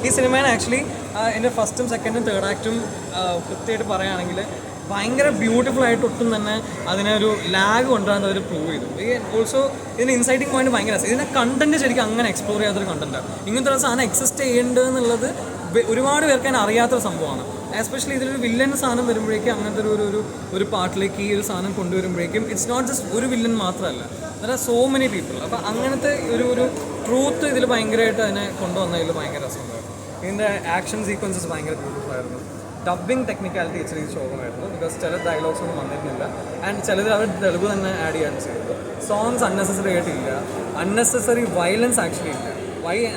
ഈ സിനിമേനെ ആക്ച്വലി എൻ്റെ ഫസ്റ്റും സെക്കൻഡും തേർഡ് ആക്റ്റും കൃത്യമായിട്ട് പറയുകയാണെങ്കിൽ ഭയങ്കര ബ്യൂട്ടിഫുൾ ആയിട്ട് ഒട്ടും തന്നെ അതിനെ ഒരു ലാഗ് കൊണ്ടുവന്ന് അവർ പ്രൂവ് ചെയ്തു. ഓൾസോ ഇതിന് ഇൻസൈറ്റിംഗ് പോയിന്റ് ഭയങ്കര ഇതിൻ്റെ കണ്ടന്റ് ശരിക്കും അങ്ങനെ എക്സ്പ്ലോർ ചെയ്യാത്തൊരു കണ്ടന്റാണ്. ഇങ്ങനത്തെ ഒരു സാധനം എക്സിസ്റ്റ് ചെയ്യേണ്ടതെന്നുള്ളത് ഒരുപാട് പേർക്ക് അതിന് അറിയാത്തൊരു സംഭവമാണ്. എസ്പെഷ്യലി ഇതിലൊരു വില്ലൻ സാധനം വരുമ്പോഴേക്കും അങ്ങനത്തെ ഒരു പാർട്ടിലേക്ക് ഈ ഒരു സാധനം കൊണ്ടുവരുമ്പോഴേക്കും ഇറ്റ്സ് നോട്ട് ജസ്റ്റ് ഒരു വില്ലൻ മാത്രമല്ല, there are so many people. അപ്പോൾ അങ്ങനത്തെ ഒരു ട്രൂത്ത് ഇതിൽ ഭയങ്കരമായിട്ട് അതിനെ കൊണ്ടുവന്നതിൽ ഭയങ്കര രസമുണ്ടായിരുന്നു. ഇതിൻ്റെ ആക്ഷൻ സീക്വൻസസ് ഭയങ്കര ബ്യൂട്ടിഫുൾ ആയിരുന്നു. ഡബ്ബിങ് ടെക്നിക്കാലിറ്റി ഇച്ചിരി ശോകമായിരുന്നു, ബിക്കോസ് ചില ഡയലോഗ്സ് ഒന്നും വന്നിരുന്നില്ല. ആൻഡ് ചിലതിൽ അവർ തെളിവ് തന്നെ ആഡ് ചെയ്യാൻ ചെയ്തത്. സോങ്സ് അൺനെസസറി ആയിട്ടില്ല, അൺനെസസറി വയലൻസ് ആക്ച്വലി ഇല്ല.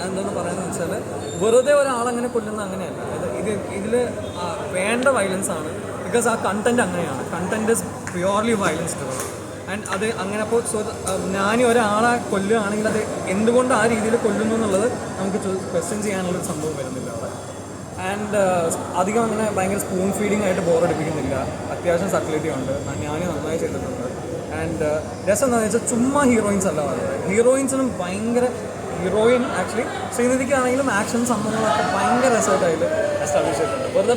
എന്തെന്ന് പറയുന്നത് വെച്ചാൽ വെറുതെ ഒരാളങ്ങനെ കൊല്ലുന്ന അങ്ങനെയല്ല. ഇതിൽ വേണ്ട വയലൻസ് ആണ്, ബിക്കോസ് ആ കണ്ടന്റ് അങ്ങനെയാണ്. Content is purely violence driven. And അത് അങ്ങനെ അപ്പോൾ ഞാൻ ഒരാളെ കൊല്ലുകയാണെങ്കിൽ അത് എന്തുകൊണ്ട് ആ രീതിയിൽ കൊല്ലുന്നു എന്നുള്ളത് നമുക്ക് ക്വസ്റ്റ്യൻ ചെയ്യാനുള്ളൊരു സംഭവം വരുന്നില്ല അവിടെ. ആൻഡ് അധികം അങ്ങനെ ഭയങ്കര സ്പൂൺ ഫീഡിങ് ആയിട്ട് ബോറടിപ്പിക്കുന്നില്ല. അത്യാവശ്യം സക്ലിറ്റി ഉണ്ട്, ഞാൻ നന്നായി ചെയ്തിട്ടുണ്ട്. ആൻഡ് രസം എന്താണെന്ന് വെച്ചാൽ ചുമ്മാ ഹീറോയിൻസ് അല്ല പറയുന്നത്. ഹീറോയിൻസിനും ഭയങ്കര ഹീറോയിൻ ആക്ച്വലി ശ്രീനിധിക്കാണെങ്കിലും ആക്ഷൻ സംഭവങ്ങളൊക്കെ ഭയങ്കര രസമായിട്ട് എസ്റ്റാബ്ലിഷ് ചെയ്തിട്ടുണ്ട്. വെറുതെ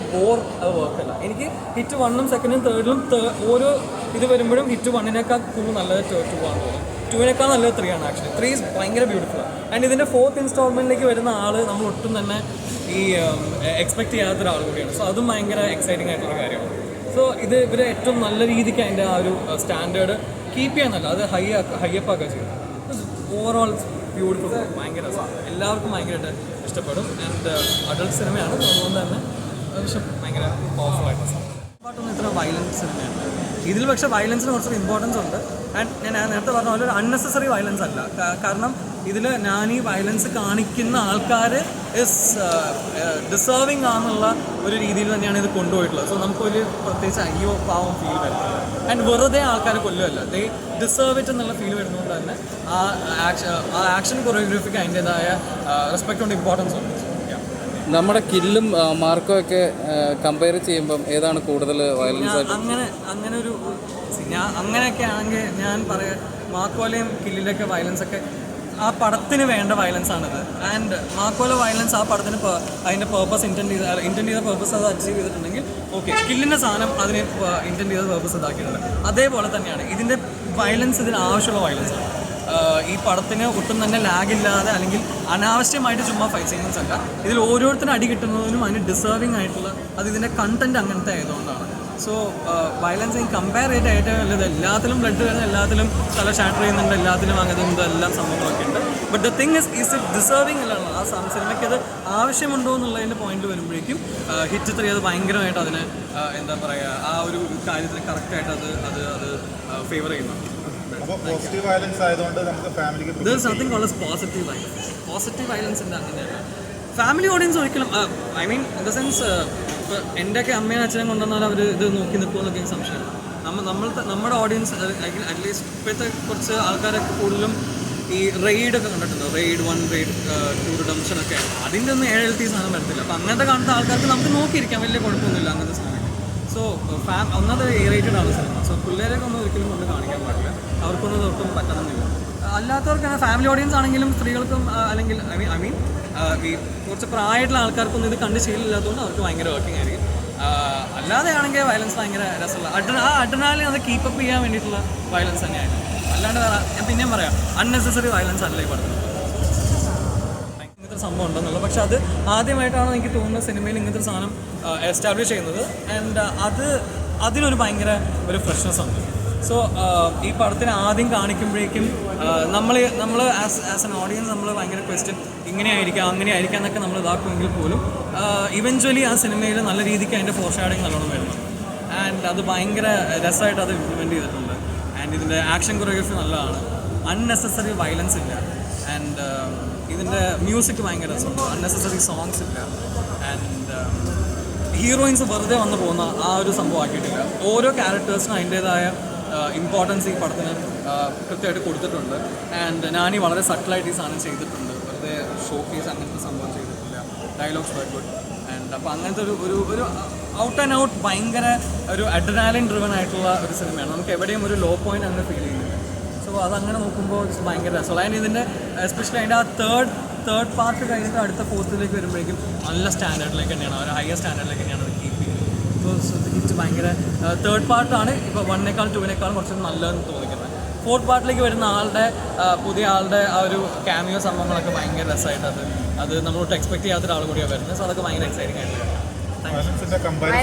അത് വർക്കല്ല. എനിക്ക് ഹിറ്റ് 1ഉം 2ഉം 3ലും ഓരോ ഇത് വരുമ്പോഴും ഹിറ്റ് 1നേക്കാൾ കൂടുതൽ നല്ലത് 2 ആണ് തോന്നുന്നത്. 2നേക്കാൾ നല്ലത് 3 ആണ് ആക്ച്വലി. 3 ഈസ് ഭയങ്കര ബ്യൂട്ടിഫുൾ. ആൻഡ് ഇതിൻ്റെ 4th ഇൻസ്റ്റാൾമെൻറ്റിലേക്ക് വരുന്ന ആൾ നമ്മൾ ഒട്ടും തന്നെ ഈ എക്സ്പെക്ട് ചെയ്യാത്തൊരാൾ കൂടിയാണ്. സോ അതും ഭയങ്കര എക്സൈറ്റിംഗ് ആയിട്ടുള്ള കാര്യമാണ്. സോ ഇവർ ഏറ്റവും നല്ല രീതിക്ക് അതിൻ്റെ ആ ഒരു സ്റ്റാൻഡേർഡ് കീപ്പ് ചെയ്യാനല്ല, അത് ഹൈയപ്പ് ആക്കുക ചെയ്യും. ഓവറോൾ ബ്യൂട്ടിഫുൾ, ഭയങ്കര രസമാണ്. എല്ലാവർക്കും ഭയങ്കരമായിട്ട് ഇഷ്ടപ്പെടും. ആൻഡ് അഡൾട്ട് സിനിമയാണ്, അതുകൊണ്ട് തന്നെ ഭയങ്കര പവർഫുൾ ആയിട്ടുള്ള സിനിമ. പാട്ടൊന്നും ഇത്ര വയലൻസ് സിനിമയാണ് ഇതിൽ. പക്ഷേ വയലൻസിന് കുറച്ചൊരു ഇമ്പോർട്ടൻസ് ഉണ്ട്. ആൻഡ് ഞാൻ നേരത്തെ പറഞ്ഞ പോലെ ഒരു അൺനെസസറി വയലൻസ് അല്ല. കാരണം ഇതിൽ ഞാൻ ഈ വയലൻസ് കാണിക്കുന്ന ആൾക്കാർ ഇസ് ഡിസേർവിങ് ആണെന്നുള്ള ഒരു രീതിയിൽ തന്നെയാണ് ഇത് കൊണ്ടുപോയിട്ടുള്ളത്. സോ നമുക്കൊരു പ്രത്യേകിച്ച് അയ്യോ പാവം ഫീൽ വരുന്നത്. ആൻഡ് വെറുതെ ആൾക്കാരെ കൊല്ലുമല്ല, ദേ ഡിസേർവ് ഇറ്റ് എന്നുള്ള ഫീൽ വരുന്നതുകൊണ്ട് തന്നെ ആ ആക്ഷൻ കൊറിയോഗ്രാഫിക്ക് അതിൻ്റെതായ റെസ്പെക്റ്റ് കൊണ്ട് ഇമ്പോർട്ടൻസ് ഉണ്ട്. നമ്മുടെ കില്ലും മാർക്കും ഒക്കെ കമ്പയർ ചെയ്യുമ്പം ഏതാണ് കൂടുതൽ വയലൻസ് ആയിട്ട്? അങ്ങനെ ഒരു അങ്ങനെയൊക്കെ ആണെങ്കിൽ ഞാൻ പറയാം മാർക്കോലയും കില്ലിലൊക്കെ വയലൻസ് ഒക്കെ ആ പടത്തിന് വേണ്ട വയലൻസ് ആണിത്. ആൻഡ് മാർക്കോല വയലൻസ് ആ പടത്തിന് അതിൻ്റെ പേർപ്പസ് ഇൻറ്റൻഡ് ചെയ്ത പേർപ്പസ് അത് അച്ചീവ് ചെയ്തിട്ടുണ്ടെങ്കിൽ ഓക്കെ. കില്ലിൻ്റെ സാധനം അതിന് ഇൻറ്റൻഡ് ചെയ്ത പേർപ്പസ് ഇതാക്കിയിട്ടുണ്ട്. അതേപോലെ തന്നെയാണ് ഇതിൻ്റെ വയലൻസ്, ഇതിന് ആവശ്യമുള്ള വയലൻസ് ആണ്. ഈ പടത്തിന് ഒട്ടും തന്നെ ലാഗില്ലാതെ അല്ലെങ്കിൽ അനാവശ്യമായിട്ട് ചുമ്മാ ഫൈറ്റ് സീക്വൻസ് അല്ല. ഇതിൽ ഓരോരുത്തരും അടി കിട്ടുന്നതിനും അതിന് ഡിസേർവിങ് ആയിട്ടുള്ള അത് ഇതിൻ്റെ കണ്ടന്റ് അങ്ങനത്തെ ആയതുകൊണ്ടാണ്. സോ വയലൻസ് കമ്പയർ ചെയ്തിട്ട് ഏറ്റവും നല്ലത് എല്ലാത്തിലും ബ്ലഡ് വരുന്ന, എല്ലാത്തിലും തല ഷാറ്റർ ചെയ്യുന്നുണ്ട്, എല്ലാത്തിലും അങ്ങനത്തെ എല്ലാം സംഭവങ്ങളൊക്കെ ഉണ്ട്. But the thing is it deserving അല്ലാണ്. ആ സിനിമയ്ക്ക് അത് ആവശ്യമുണ്ടോ എന്നുള്ളതിൻ്റെ പോയിന്റ് വരുമ്പോഴേക്കും ഹിറ്റ് 3 അത് ഭയങ്കരമായിട്ട് അതിനെ എന്താ പറയുക ആ ഒരു കാര്യത്തിൽ കറക്റ്റായിട്ട് അത് ഫേവർ ചെയ്യുന്നുണ്ട്. പോസിറ്റീവ് വയലൻസ് ആയതുകൊണ്ട് നമുക്ക് ഫാമിലിക്ക് പോസിറ്റീവ് വയലൻസിൻ്റെ അങ്ങനെയല്ല. ഫാമിലി ഓഡിയൻസ് ഒരിക്കലും I mean in the sense ഇപ്പോൾ എൻ്റെയൊക്കെ അമ്മയും അച്ഛനും കൊണ്ടുവന്നാൽ അവർ ഇത് നോക്കി നിൽക്കുമെന്നൊക്കെ സംശയമാണ്. നമ്മുടെ ഓഡിയൻസ് അറ്റ്ലീസ്റ്റ് ഇപ്പോഴത്തെ കുറച്ച് ആൾക്കാരൊക്കെ കൂടുതലും ഈ റെയ്ഡൊക്കെ കണ്ടിട്ടുണ്ട്. റെയ്ഡ് 1, റെയ്ഡ് 2, റിഡംഷൻ ഒക്കെ അതിൻ്റെ ഒന്നും 7 സാധനം വരത്തില്ല. അപ്പോൾ അങ്ങനത്തെ കാണുന്ന ആൾക്കാർക്ക് നമുക്ക് നോക്കിയിരിക്കാം, വലിയ കുഴപ്പമൊന്നുമില്ല അങ്ങനത്തെ സിനിമ. സോ ഒന്നത് റേറ്റഡ് ആണ് സിനിമ. സോ പിള്ളേരൊക്കെ ഒന്നും ഒരിക്കലും കൊണ്ട് കാണിക്കാൻ പാടില്ല, അവർക്കൊന്നും ഒട്ടും പറ്റണമെന്നില്ല. അല്ലാത്തവർക്ക് ഫാമിലി ഓഡിയൻസ് ആണെങ്കിലും സ്ത്രീകൾക്കും അല്ലെങ്കിൽ ഐ മീൻ ഈ കുറച്ച് പ്രായമായിട്ടുള്ള ആൾക്കാർക്കൊന്നും ഇത് കണ്ട് ശീലമില്ലാത്തതുകൊണ്ട് അവർക്ക് ഭയങ്കര വർക്കിംഗ് ആയിരിക്കും. അല്ലാതെ ആണെങ്കിൽ വയലൻസ് ഭയങ്കര രസമുള്ള ആ അഡ്രിനാലിൻ അത് കീപ്പപ്പ് ചെയ്യാൻ വേണ്ടിയിട്ടുള്ള വയലൻസ് തന്നെയായിരുന്നു. അല്ലാണ്ട് ഞാൻ പിന്നെയും പറയാം അൺനെസസറി വയലൻസ് അല്ല ഈ പടത്തിൽ. ഇങ്ങനത്തെ സംഭവം ഉണ്ടെന്നുള്ളത്. പക്ഷെ അത് ആദ്യമായിട്ടാണ് എനിക്ക് തോന്നുന്ന സിനിമയിൽ ഇങ്ങനത്തെ ഒരു സാധനം എസ്റ്റാബ്ലിഷ് ചെയ്യുന്നത്. ആൻഡ് അതിനൊരു ഭയങ്കര ഒരു ഫ്രഷ്നെസ് ഉണ്ട്. സോ ഈ പടത്തിന് ആദ്യം കാണിക്കുമ്പോഴേക്കും നമ്മൾ ആസ് എൻ ഓഡിയൻസ് നമ്മൾ ഭയങ്കര ക്വസ്റ്റ്യൻ ഇങ്ങനെയായിരിക്കാം അങ്ങനെയായിരിക്കാം എന്നൊക്കെ നമ്മൾ ഇതാക്കുമെങ്കിൽ പോലും ഇവഞ്ച്വലി ആ സിനിമയിൽ നല്ല രീതിക്ക് അതിൻ്റെ ഫോർഷാഡിങ് നല്ലോണം വരുന്നുണ്ട്. ആൻഡ് അത് ഭയങ്കര രസമായിട്ട് അത് ഇംപ്ലിമെൻറ്റ് ചെയ്തിട്ടുണ്ട്. ആൻഡ് ഇതിൻ്റെ ആക്ഷൻ കൊറിയോഗ്രഫി നല്ലതാണ്. അൺനെസസറി വയലൻസ് ഇല്ല. ആൻഡ് ഇതിൻ്റെ മ്യൂസിക് ഭയങ്കര രസമുണ്ട്. അൺനെസസറി സോങ്സ് ഇല്ല. ആൻഡ് ഹീറോയിൻസ് വെറുതെ വന്ന് പോകുന്ന ആ ഒരു സംഭവം ആക്കിയിട്ടില്ല. ഓരോ ക്യാരക്ടേഴ്സിനും അതിൻ്റേതായ ഇമ്പോർട്ടൻസ് ഈ പടത്തിന് കൃത്യമായിട്ട് കൊടുത്തിട്ടുണ്ട്. ആൻഡ് നാനി വളരെ സട്ടിലായിട്ട് ഈ സാധനം ചെയ്തിട്ടുണ്ട്. വെറുതെ ഷോ കേസ് അങ്ങനത്തെ സംഭവം ചെയ്തിട്ടില്ല. Dialogues very good. ആൻഡ് അപ്പോൾ അങ്ങനത്തെ ഒരു ഔട്ട് ആൻഡ് ഔട്ട് ഭയങ്കര ഒരു അഡ്രിനാലിൻ ഡ്രിവൻ ആയിട്ടുള്ള ഒരു സിനിമയാണ്. നമുക്ക് എവിടെയും ഒരു ലോ പോയിന്റ് അങ്ങനെ ഫീൽ ചെയ്യുന്നില്ല. സോ അതങ്ങനെ നോക്കുമ്പോൾ ഭയങ്കര രസമുള്ള. ആൻഡ് ഇതിൻ്റെ എസ്പെഷ്യലി അതിൻ്റെ ആ തേർഡ് പാർട്ട് കഴിഞ്ഞിട്ട് അടുത്ത ഫോർത്തിലേക്ക് വരുമ്പോഴേക്കും നല്ല സ്റ്റാൻഡേർഡിലേക്ക് തന്നെയാണ്, ഒരു ഹയർ സ്റ്റാൻഡേർഡിലേക്ക് തന്നെയാണ് അത് കീപ്പ് ചെയ്യുന്നത്. സോ ഹിറ്റ് ഭയങ്കര തേർഡ് പാർട്ടാണ് ഇപ്പോൾ 1-നേക്കാളും 2-നേക്കാളും കുറച്ചും നല്ലതെന്ന് തോന്നിക്കുന്നത്. ഫോർത്ത് പാർട്ടിലേക്ക് വരുന്ന ആളുടെ പുതിയ ആളുടെ ആ ഒരു ക്യാമിയോ സംഭവങ്ങളൊക്കെ ഭയങ്കര രസമായിട്ട് അത് നമ്മളോട്ട് എക്സ്പെക്ട് ചെയ്യാത്തൊരാൾ കൂടിയാണ് വരുന്നത്. സോ അതൊക്കെ ഭയങ്കര എക്സൈറ്റിംഗ് ആയിട്ട്. വയലൻസിന്റെ കമ്പാരിസൺ